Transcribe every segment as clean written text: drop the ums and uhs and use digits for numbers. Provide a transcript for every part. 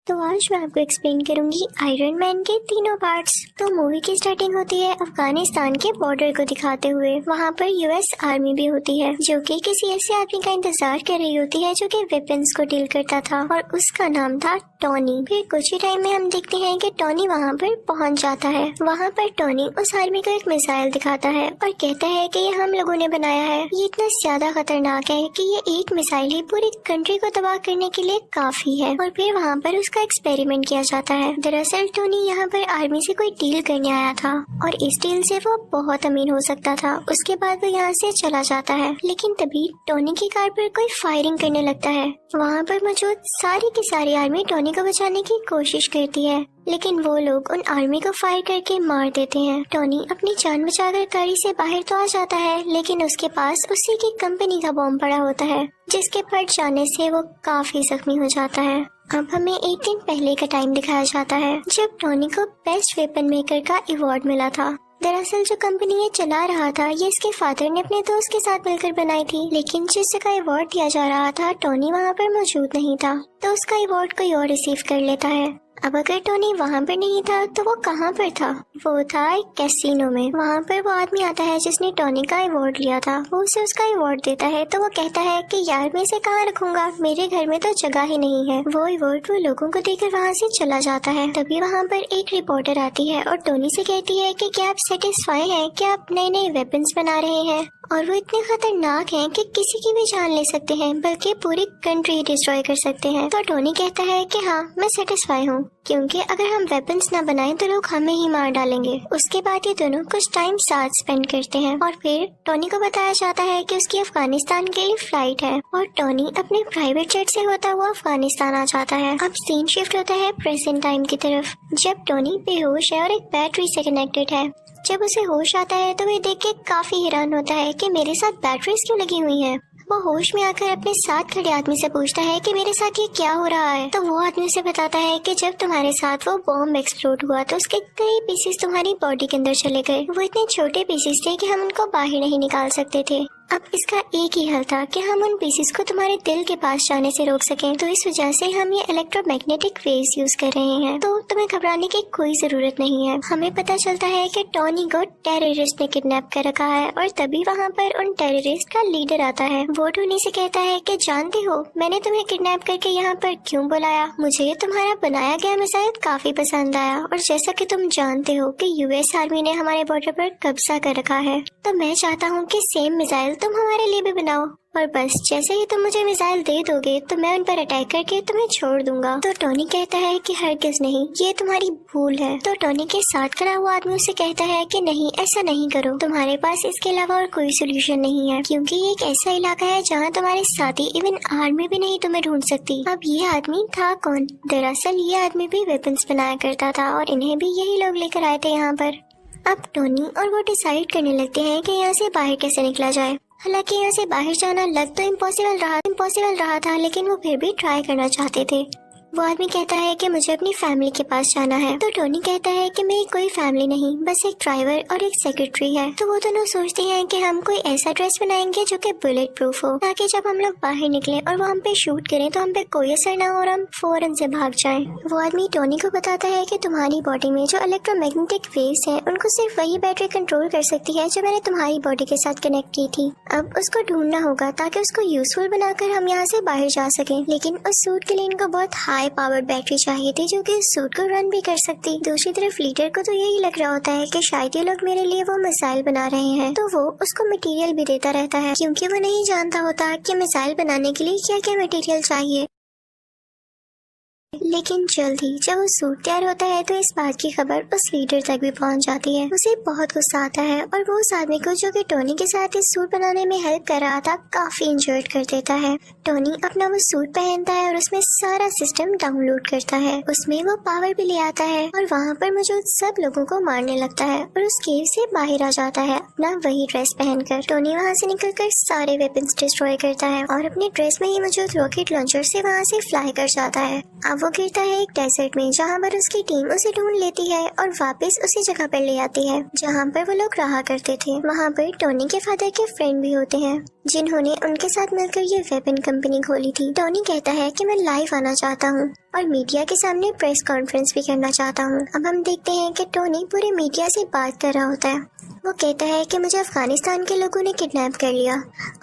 तो आज मैं आपको एक्सप्लेन करूंगी आयरन मैन के तीनों पार्ट्स। तो मूवी की स्टार्टिंग होती है अफगानिस्तान के बॉर्डर को दिखाते हुए। वहाँ पर यूएस आर्मी भी होती है जो कि किसी ऐसे आदमी का इंतजार कर रही होती है जो कि वेपन्स को डील करता था और उसका नाम था टोनी। फिर कुछ ही टाइम में हम देखते हैं कि टोनी वहाँ पर पहुँच जाता है। वहाँ पर टोनी उस आर्मी को एक मिसाइल दिखाता है और कहता है कि ये हम लोगों ने बनाया है, ये इतना ज्यादा खतरनाक है कि ये एक मिसाइल ही पूरी कंट्री को तबाह करने के लिए काफी है। और फिर वहाँ पर उसका एक्सपेरिमेंट किया जाता है। दरअसल टोनी यहाँ पर आर्मी से कोई डील करने आया था और इस डील से वो बहुत अमीर हो सकता था। उसके बाद वो यहाँ से चला जाता है, लेकिन तभी टोनी की कार पर कोई फायरिंग करने लगता है। वहाँ पर मौजूद सारी की सारी आर्मी टोनी को बचाने की कोशिश करती है, लेकिन वो लोग उन आर्मी को फायर करके मार देते हैं। टोनी अपनी जान बचाकर गाड़ी से बाहर तो आ जाता है, लेकिन उसके पास उसी की कंपनी का बॉम्ब पड़ा होता है जिसके फट जाने से वो काफी जख्मी हो जाता है। अब हमें एक दिन पहले का टाइम दिखाया जाता है जब टोनी को बेस्ट वेपन मेकर का अवार्ड मिला था। दरअसल जो कंपनी ये चला रहा था ये इसके फादर ने अपने दोस्त के साथ मिलकर बनाई थी, लेकिन जिस जगह अवार्ड दिया जा रहा था टोनी वहाँ पर मौजूद नहीं था, तो उसका अवार्ड कोई और रिसीव कर लेता है। अब अगर टोनी वहाँ पर नहीं था तो वो कहाँ पर था? वो था एक कैसीनो में। वहाँ पर वो आदमी आता है जिसने टोनी का अवार्ड लिया था। वो उसे उसका अवार्ड देता है तो वो कहता है कि यार मैं इसे कहाँ रखूंगा, मेरे घर में तो जगह ही नहीं है। वो अवार्ड वो लोगों को देकर वहाँ से चला जाता है। तभी वहाँ पर एक रिपोर्टर आती है और टोनी से कहती है कि क्या आप सेटिस्फाई हैं, क्या आप नए नए वेपन्स बना रहे हैं और वो इतने खतरनाक हैं कि किसी की भी जान ले सकते हैं, बल्कि पूरी कंट्री डिस्ट्रॉय कर सकते हैं। तो टोनी कहता है कि हाँ मैं सेटिस्फाई हूँ, क्योंकि अगर हम वेपन्स ना बनाएं तो लोग हमें ही मार डालेंगे। उसके बाद ये दोनों कुछ टाइम साथ स्पेंड करते हैं और फिर टोनी को बताया जाता है कि उसकी अफगानिस्तान के लिए फ्लाइट है और टोनी अपने प्राइवेट जेट से होता हुआ अफगानिस्तान आ जाता है। अब सीन शिफ्ट होता है प्रेजेंट टाइम की तरफ, जब टोनी बेहोश है और एक बैटरी से कनेक्टेड है। जब उसे होश आता है तो वह देख के काफी हैरान होता है कि मेरे साथ बैटरीज क्यों लगी हुई हैं। वो होश में आकर अपने साथ खड़े आदमी से पूछता है कि मेरे साथ ये क्या हो रहा है। तो वो आदमी उसे बताता है कि जब तुम्हारे साथ वो बॉम्ब एक्सप्लोड हुआ तो उसके कई पीसेस तुम्हारी बॉडी के अंदर चले गए। वो इतने छोटे पीसेस थे कि हम उनको बाहर नहीं निकाल सकते थे। अब इसका एक ही हल था कि हम उन पीसेस को तुम्हारे दिल के पास जाने से रोक सकें। तो इस वजह से हम ये इलेक्ट्रोमैग्नेटिक वेव्स यूज कर रहे हैं। तो तुम्हें घबराने की कोई जरूरत नहीं है। हमें पता चलता है कि टोनी को टेररिस्ट ने किडनैप कर रखा है और तभी वहाँ पर उन टेररिस्ट का लीडर आता है। वो टोनी से कहता है कि जानते हो मैंने तुम्हें किडनैप करके यहाँ पर क्यों बुलाया? मुझे तुम्हारा बनाया गया मिसाइल काफी पसंद आया और जैसा कि तुम जानते हो कि यूएस आर्मी ने हमारे बॉर्डर पर कब्जा कर रखा है, तो मैं चाहता हूँ कि सेम मिसाइल तुम हमारे लिए भी बनाओ और बस जैसे ही तुम मुझे मिसाइल दे दोगे तो मैं उन पर अटैक करके तुम्हें छोड़ दूंगा। तो टोनी कहता है कि हरगिज नहीं, ये तुम्हारी भूल है। तो टोनी के साथ खड़ा हुआ आदमी उसे कहता है कि नहीं ऐसा नहीं करो, तुम्हारे पास इसके अलावा और कोई सोल्यूशन नहीं है, क्योंकि ये एक ऐसा इलाका है जहाँ तुम्हारे साथी इवन आर्मी भी नहीं तुम्हें ढूंढ सकती। अब ये आदमी था कौन? दरअसल ये आदमी भी वेपन्स बनाया करता था और इन्हें भी यही लोग लेकर आए थे यहाँ पर। अब टोनी और वो डिसाइड करने लगते हैं कि यहाँ से बाहर कैसे निकला जाए। हालांकि यहाँ से बाहर जाना लग तो इम्पॉसिबल रहा था, लेकिन वो फिर भी ट्राई करना चाहते थे। वो आदमी कहता है कि मुझे अपनी फैमिली के पास जाना है। तो टोनी कहता है कि मेरी कोई फैमिली नहीं, बस एक ड्राइवर और एक सेक्रेटरी है। तो वो दोनों सोचते हैं कि हम कोई ऐसा ड्रेस बनाएंगे जो कि बुलेट प्रूफ हो, ताकि जब हम लोग बाहर निकले और वो हम पे शूट करें तो हम पे कोई असर ना हो और हम फौरन से भाग जाएं। वो आदमी टोनी को बताता है कि तुम्हारी बॉडी में जो इलेक्ट्रोमैग्नेटिक वेव्स हैं उनको सिर्फ वही बैटरी कंट्रोल कर सकती है जो मैंने तुम्हारी बॉडी के साथ कनेक्ट की थी। अब उसको ढूंढना होगा ताकि उसको यूजफुल बनाकर हम यहाँ से बाहर जा सकें, लेकिन उस सूट के लिए इनको बहुत हाई पावर्ड बैटरी चाहिए थी जो कि इस सूट को रन भी कर सकती। दूसरी तरफ लीडर को तो यही लग रहा होता है कि शायद ये लोग मेरे लिए वो मिसाइल बना रहे हैं, तो वो उसको मटेरियल भी देता रहता है, क्योंकि वो नहीं जानता होता कि मिसाइल बनाने के लिए क्या क्या मटेरियल चाहिए। लेकिन जल्द ही जब वो सूट तैयार होता है तो इस बात की खबर उस लीडर तक भी पहुंच जाती है। उसे बहुत गुस्सा आता है और वो उस आदमी को जो कि टोनी के साथ इस सूट बनाने में हेल्प कर रहा था काफी इंजर्ड कर देता है। टोनी अपना वो सूट पहनता है और उसमें सारा सिस्टम डाउनलोड करता है। उसमें वो पावर भी ले आता है और वहाँ पर मौजूद सब लोगों को मारने लगता है और उस केव से बाहर आ जाता है अपना वही ड्रेस पहनकर। टोनी वहाँ से निकलकर सारे वेपन्स डिस्ट्रॉय करता है और अपने ड्रेस में ही मौजूद रॉकेट लॉन्चर से वहाँ से फ्लाई कर जाता है। अब वो गिरता है एक डेजर्ट में, जहाँ पर उसकी टीम उसे ढूंढ लेती है और वापस उसी जगह पर ले आती है जहाँ पर वो लोग रहा करते थे। वहाँ पर टोनी के फादर के फ्रेंड भी होते हैं जिन्होंने उनके साथ मिलकर ये वेपन कंपनी खोली थी। टोनी कहता है कि मैं लाइव आना चाहता हूँ और मीडिया के सामने प्रेस कॉन्फ्रेंस भी करना चाहता हूँ। अब हम देखते हैं कि टोनी पूरे मीडिया से बात कर रहा होता है। वो कहता है कि मुझे अफगानिस्तान के लोगों ने किडनैप कर लिया।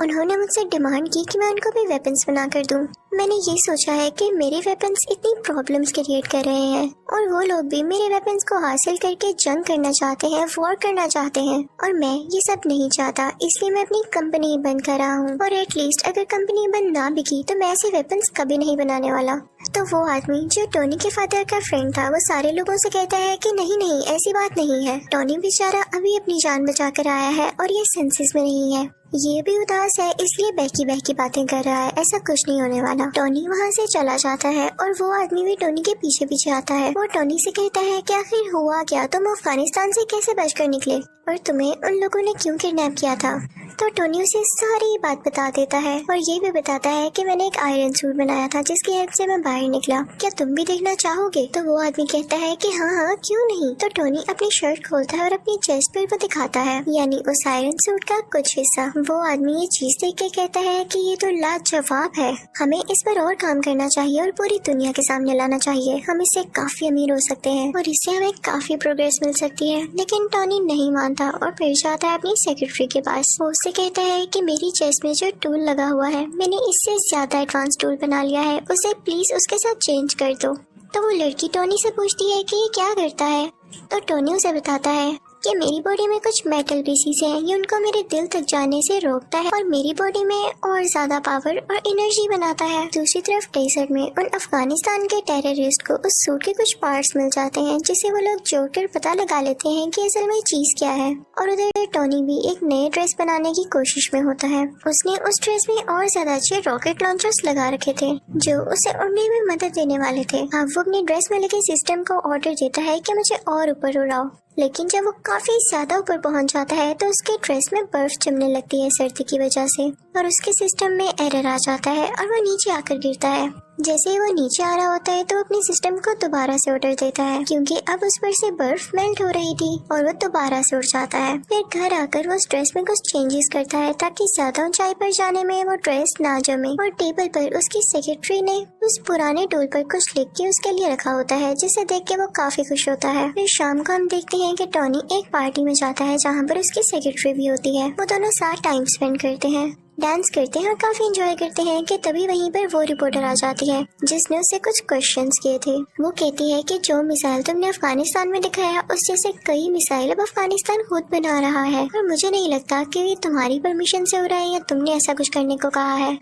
उन्होंने मुझसे डिमांड की कि मैं उनको भी वेपन्स बना कर दूं। मैंने ये सोचा है कि मेरे वेपन्स इतनी प्रॉब्लम्स क्रिएट कर रहे हैं और वो लोग भी मेरे वेपन्स को हासिल करके जंग करना चाहते हैं, वॉर करना चाहते हैं और मैं ये सब नहीं चाहता, इसलिए मैं अपनी कंपनी बंद कर रहा हूँ। और एटलीस्ट अगर कंपनी बंद ना भी की तो मैं ऐसे वेपन्स कभी नहीं बनाने वाला। तो वो आदमी जो टोनी के फादर का फ्रेंड था वो सारे लोगों से कहता है कि नहीं नहीं, ऐसी बात नहीं है। टोनी बेचारा अभी अपनी जान बचा कर आया है और ये सेंसेस में नहीं है। ये भी उदास है, इसलिए बहकी बहकी बातें कर रहा है, ऐसा कुछ नहीं होने वाला। टोनी वहाँ से चला जाता है और वो आदमी भी टोनी के पीछे पीछे आता है। वो टोनी से कहता है कि आखिर हुआ क्या, तुम अफगानिस्तान से कैसे बचकर निकले और तुम्हें उन लोगों ने क्यों किडनैप किया था। तो टोनी उसे सारी बात बता देता है और ये भी बताता है कि मैंने एक आयरन सूट बनाया था जिसकी हेल्प से मैं बाहर निकला, क्या तुम भी देखना चाहोगे। तो वो आदमी कहता है कि हाँ हाँ क्यों नहीं। तो टोनी अपनी शर्ट खोलता है और अपनी चेस्ट पर वो दिखाता है, यानी उस आयरन सूट का कुछ हिस्सा। वो आदमी ये चीज देख के कहता है कि ये तो लाजवाब है, हमें इस पर और काम करना चाहिए और पूरी दुनिया के सामने लाना चाहिए। हम इससे काफी अमीर हो सकते हैं और इससे हमें काफी प्रोग्रेस मिल सकती है। लेकिन टोनी नहीं मानता और फिर जाता है अपनी सेक्रेटरी के पास। वो उससे कहता है कि मेरी चेस्ट में जो टूल लगा हुआ है मैंने इससे ज्यादा एडवांस टूल बना लिया है, उसे प्लीज उसके साथ चेंज कर दो। तो वो लड़की टोनी से पूछती है कि ये क्या करता है। तो टोनी उसे बताता है कि मेरी बॉडी में कुछ मेटल पीसीज हैं, ये उनको मेरे दिल तक जाने से रोकता है और मेरी बॉडी में और ज्यादा पावर और एनर्जी बनाता है। दूसरी तरफ डेजर्ट में उन अफगानिस्तान के टेररिस्ट को उस सूट के कुछ पार्ट्स मिल जाते हैं जिसे वो लोग जोड़कर पता लगा लेते हैं कि असल में चीज क्या है। और उधर टोनी भी एक नए ड्रेस बनाने की कोशिश में होता है। उसने उस ड्रेस में और ज्यादा अच्छे रॉकेट लॉन्चर्स लगा रखे थे जो उसे उड़ने में मदद देने वाले थे। अब वो अपनी ड्रेस में लगे सिस्टम को ऑर्डर देता है कि मुझे और ऊपर उड़ाओ, लेकिन जब वो काफी ज्यादा ऊपर पहुंच जाता है तो उसके ड्रेस में बर्फ जमने लगती है सर्दी की वजह से और उसके सिस्टम में एरर आ जाता है और वो नीचे आकर गिरता है। जैसे ही वो नीचे आ रहा होता है तो अपने सिस्टम को दोबारा से ऑर्डर देता है क्योंकि अब उस पर से बर्फ मेल्ट हो रही थी और वो दोबारा से उड़ जाता है। फिर घर आकर वो उस ड्रेस में कुछ चेंजेस करता है ताकि ज्यादा ऊंचाई पर जाने में वो ड्रेस ना जमे। और टेबल पर उसकी सेक्रेटरी ने उस पुराने टूल पर कुछ लिख के उसके लिए रखा होता है जिसे देख के वो काफी खुश होता है। फिर शाम को हम देखते हैं कि टोनी एक पार्टी में जाता है जहाँ पर उसकी सेक्रेटरी भी होती है। वो दोनों साथ टाइम स्पेंड करते हैं, डांस करते हैं और काफी एंजॉय करते हैं कि तभी वहीं पर वो रिपोर्टर आ जाती है जिसने उससे कुछ क्वेश्चंस किए थे। वो कहती है कि जो मिसाइल तुमने अफगानिस्तान में दिखाया उस जैसे कई मिसाइल अब अफगानिस्तान खुद बना रहा है और मुझे नहीं लगता कि ये तुम्हारी परमिशन से हो रहा है या तुमने ऐसा कुछ करने को कहा है।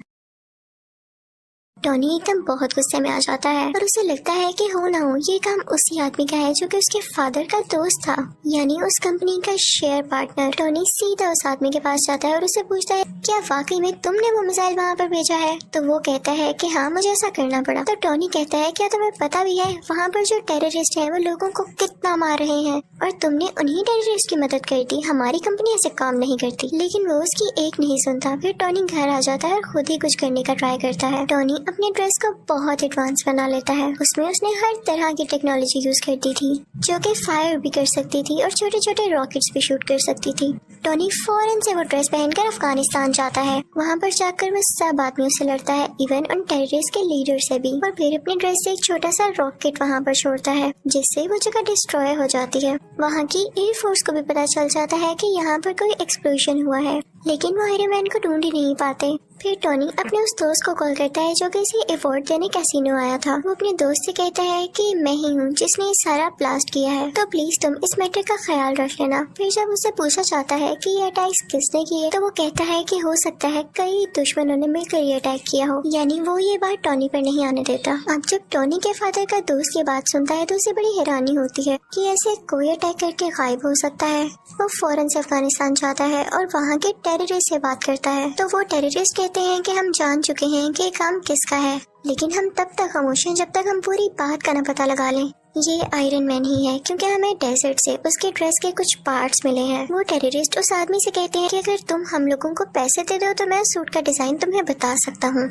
टोनी एकदम बहुत गुस्से में आ जाता है और उसे लगता है कि हो ना हो ये काम उसी आदमी का है जो कि उसके फादर का दोस्त था, यानी उस कंपनी का शेयर पार्टनर। टोनी सीधा उस आदमी के पास जाता है और उससे पूछता है क्या वाकई में तुमने वो मिसाइल वहाँ पर भेजा है। तो वो कहता है कि हाँ मुझे ऐसा करना पड़ा। तो टोनी कहता है क्या तुम्हें पता भी है वहाँ पर जो टेररिस्ट है वो लोगों को कितना मार रहे हैं और तुमने उन्हीं टेररिस्ट की मदद कर दी, हमारी कंपनी ऐसे काम नहीं करती। लेकिन वो उसकी एक नहीं सुनता। फिर टोनी घर आ जाता है और खुद ही कुछ करने का ट्राई करता है। टोनी अपने ड्रेस को बहुत एडवांस बना लेता है। उसमें उसने हर तरह की टेक्नोलॉजी यूज कर दी थी जो कि फायर भी कर सकती थी और छोटे छोटे रॉकेट्स भी शूट कर सकती थी। टोनी फौरन से वो ड्रेस पहनकर अफगानिस्तान जाता है। वहाँ पर जाकर वो सब आदमियों से लड़ता है, इवन उन टेररिस्ट के लीडर से भी, और फिर अपने ड्रेस से एक छोटा सा रॉकेट वहाँ पर छोड़ता है जिससे वो जगह डिस्ट्रॉय हो जाती है। वहाँ की एयरफोर्स को भी पता चल जाता है कि यहाँ पर कोई एक्सप्लोजन हुआ है, लेकिन वो आयरन मैन को ढूंढ ही नहीं पाते। फिर टोनी अपने उस दोस्त को कॉल करता है जो कि इसे अवार्ड देने कैसीनो आया था। वो अपने दोस्त से कहता है कि मैं ही हूँ जिसने ये सारा ब्लास्ट किया है, तो प्लीज तुम इस मैटर का ख्याल रख लेना। फिर जब उसे पूछा जाता है कि ये अटैक किसने किए तो वो कहता है कि हो सकता है कई दुश्मनों ने मिलकर ये अटैक किया हो, यानी वो ये बात टोनी पर नहीं आने देता। अब जब टोनी के फादर का दोस्त ये बात सुनता है तो उसे बड़ी हैरानी होती है कि ऐसे कोई अटैक करके गायब हो सकता है। वो फौरन से अफगानिस्तान जाता है और वहाँ के टेररिस्ट से बात करता है। तो वो टेररिस्ट कहते हैं कि हम जान चुके हैं कि काम किसका है, लेकिन हम तब तक खामोश हैं जब तक हम पूरी बात का न पता लगा लें। ये आयरन मैन ही है, क्योंकि हमें डेजर्ट से उसके ड्रेस के कुछ पार्ट्स मिले हैं। वो टेररिस्ट उस आदमी से कहते हैं कि अगर तुम हम लोगों को पैसे दे दो तो मैं सूट का डिजाइन तुम्हें बता सकता हूँ।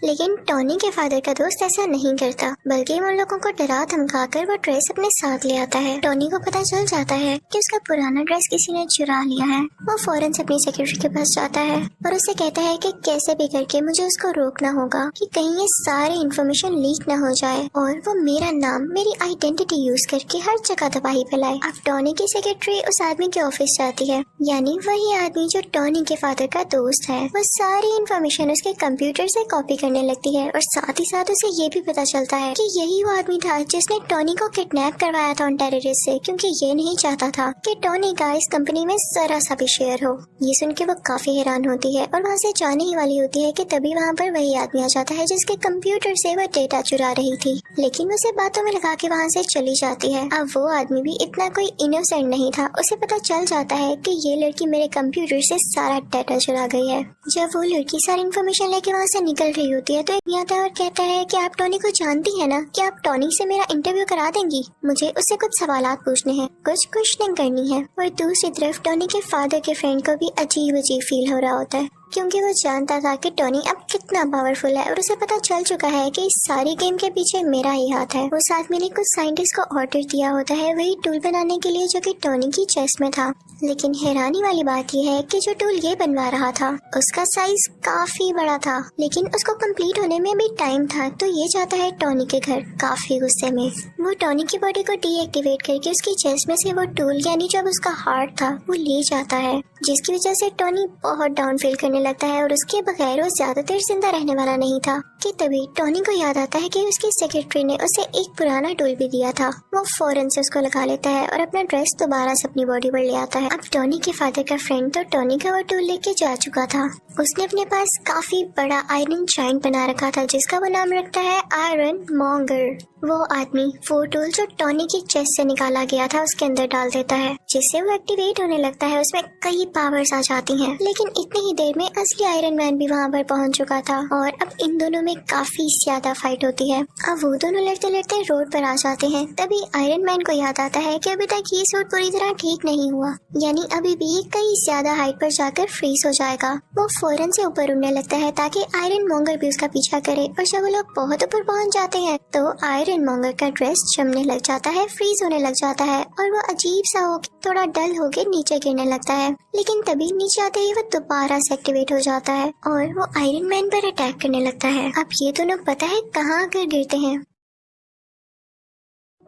लेकिन टॉनी के फादर का दोस्त ऐसा नहीं करता, बल्कि उन लोगों को डरा धमका कर वो ड्रेस अपने साथ ले आता है। टॉनी को पता चल जाता है कि उसका पुराना ड्रेस किसी ने चुरा लिया है। वो फौरन से अपनी सेक्रेटरी के पास जाता है और उससे कहता है कि कैसे भी करके मुझे उसको रोकना होगा कि कहीं ये सारी इन्फॉर्मेशन लीक न हो जाए और वो मेरा नाम, मेरी आइडेंटिटी यूज करके हर जगह तबाही फैलाए। अब टॉनी की सेक्रेटरी उस आदमी के ऑफिस जाती है, यानी वही आदमी जो टॉनी के फादर का दोस्त है। वो सारी इन्फॉर्मेशन उसके कंप्यूटर से कॉपी करने लगती है और साथ ही साथ उसे ये भी पता चलता है कि यही वो आदमी था जिसने टॉनी को किडनैप करवाया था उन टेररिस्ट से, क्योंकि ये नहीं चाहता था कि टॉनी का इस कंपनी में जरा सा भी शेयर हो। ये सुन के वो काफी हैरान होती है और वहाँ से जाने ही वाली होती है कि तभी वहाँ पर वही आदमी आ जाता है जिसके कंप्यूटर से वो डेटा चुरा रही थी, लेकिन वो उसे बातों में लगा के वहाँ से चली जाती है। अब वो आदमी भी इतना कोई इनोसेंट नहीं था, उसे पता चल जाता है कि ये लड़की मेरे कंप्यूटर से सारा डेटा चुरा गई है। जब वो लड़की सारी इन्फॉर्मेशन लेके वहाँ से निकल रही होती है तो एक आता है और कहता है कि आप टॉनी को जानती है ना, कि आप टॉनी से मेरा इंटरव्यू करा देंगी, मुझे उससे कुछ सवालात पूछने हैं, कुछ क्वेश्चनिंग करनी है। और दूसरी तरफ टॉनी के फादर के फ्रेंड को भी अजीब अजीब फील हो रहा होता है, क्योंकि वो जानता था कि टॉनी अब कितना पावरफुल है और उसे पता चल चुका है कि इस सारी गेम के पीछे मेरा ही हाथ है। उस आदमी ने कुछ साइंटिस्ट को ऑर्डर दिया होता है वही टूल बनाने के लिए जो कि टॉनी की चेस्ट में था, लेकिन हैरानी वाली बात यह है कि जो टूल ये बनवा रहा था उसका साइज काफी बड़ा था, लेकिन उसको कंप्लीट होने में भी टाइम था। तो ये जाता है टॉनी के घर काफी गुस्से में। वो टॉनी की बॉडी को डीएक्टिवेट करके उसकी चेस्ट में से वो टूल, यानी जब उसका हार्ट था, वो ले जाता है, जिसकी वजह से टॉनी बहुत डाउन फील करने लगता है और उसके बगैर वो ज्यादा देर जिंदा रहने वाला नहीं था। कि तभी टॉनी को याद आता है कि उसकी सेक्रेटरी ने उसे एक पुराना टूल भी दिया था। वो फौरन से उसको लगा लेता है और अपना ड्रेस दोबारा से अपनी बॉडी पर ले आता है। अब टॉनी के फादर का फ्रेंड तो टॉनी का वो टूल लेके जा चुका था। उसने अपने पास काफी बड़ा आयरन जायंट बना रखा था जिसका वो नाम रखता है आयरन मॉन्गर। वो आदमी वो टूल जो टॉनी की चेस्ट से निकाला गया था उसके अंदर डाल देता है, जिससे वो एक्टिवेट होने लगता है। उसमें कई पावर्स आ जाती हैं, लेकिन इतनी ही देर में असली आयरन मैन भी वहाँ पर पहुँच चुका था और अब इन दोनों में काफी ज्यादा फाइट होती है। अब वो दोनों लड़ते लड़ते रोड पर आ जाते हैं। तभी आयरन मैन को याद आता है कि अभी तक ये सूट पूरी तरह ठीक नहीं हुआ, यानी अभी भी ये कई ज्यादा हाइट पर जाकर फ्रीज हो जाएगा। वो फौरन से ऊपर उड़ने लगता है ताकि आयरन मॉन्गर भी उसका पीछा करे, और जब वो लोग बहुत ऊपर पहुँच जाते हैं तो आयरन मॉन्गर का ड्रेस जमने लग जाता है, फ्रीज होने लग जाता है और वो अजीब सा होकर थोड़ा डल होकर नीचे गिरने लगता है। लेकिन तभी नीचे आते ही वो दोबारा से एक्टिवेट हो जाता है और वो आयरन मैन पर अटैक करने लगता है। अब ये दोनों पता है कहाँ आकर गिरते हैं?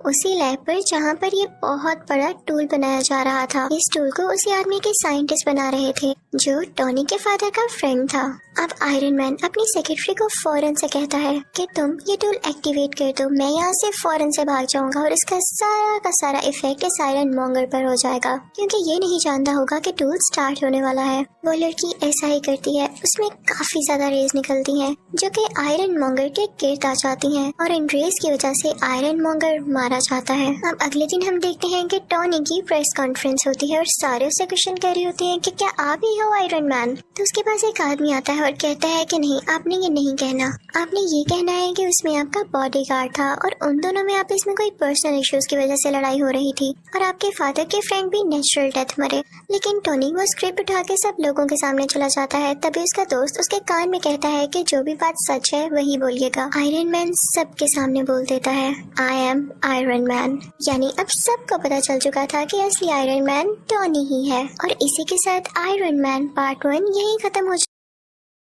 उसी लैब पर जहाँ पर ये बहुत बड़ा टूल बनाया जा रहा था। इस टूल को उसी आदमी के साइंटिस्ट बना रहे थे जो टॉनी के फादर का फ्रेंड था। अब आयरन मैन अपनी सेक्रेटरी को फौरन से कहता है कि तुम ये टूल एक्टिवेट कर दो, मैं यहाँ से फौरन से भाग जाऊंगा और इसका सारा का सारा इफेक्ट इस आयरन मॉन्गर पर हो जाएगा, क्योंकि ये नहीं जानता होगा कि टूल स्टार्ट होने वाला है। वो लड़की ऐसा ही करती है, उसमें काफी ज्यादा रेज निकलती हैं जो कि आयरन मॉन्गर के गिर्द आ जाती हैं और इन रेज की वजह से आयरन मॉन्गर मारा जाता है। अब अगले दिन हम देखते हैं कि टॉनी की प्रेस कॉन्फ्रेंस होती है और सारे उससे क्वेश्चन कर रही होती हैं कि क्या आप ही हो आयरन मैन? तो उसके पास एक आदमी आता है और कहता है कि नहीं, आपने ये नहीं कहना, आपने ये कहना है कि उसमें आपका बॉडीगार्ड था और उन दोनों में आपस में कोई पर्सनल इश्यूज की वजह से लड़ाई हो रही थी और आपके फादर के फ्रेंड भी नेचुरल डेथ मरे। लेकिन टोनी वो स्क्रिप्ट उठा के सब लोगों के सामने चला जाता है। तभी उसका दोस्त उसके कान में कहता है कि जो भी बात सच है वही बोलिएगा। आयरन मैन सबके सामने बोल देता है, आई एम आयरन मैन। यानी अब सबको पता चल चुका था कि असली आयरन मैन टोनी ही है। और इसी के साथ आयरन मैन पार्ट 1 यही खत्म हो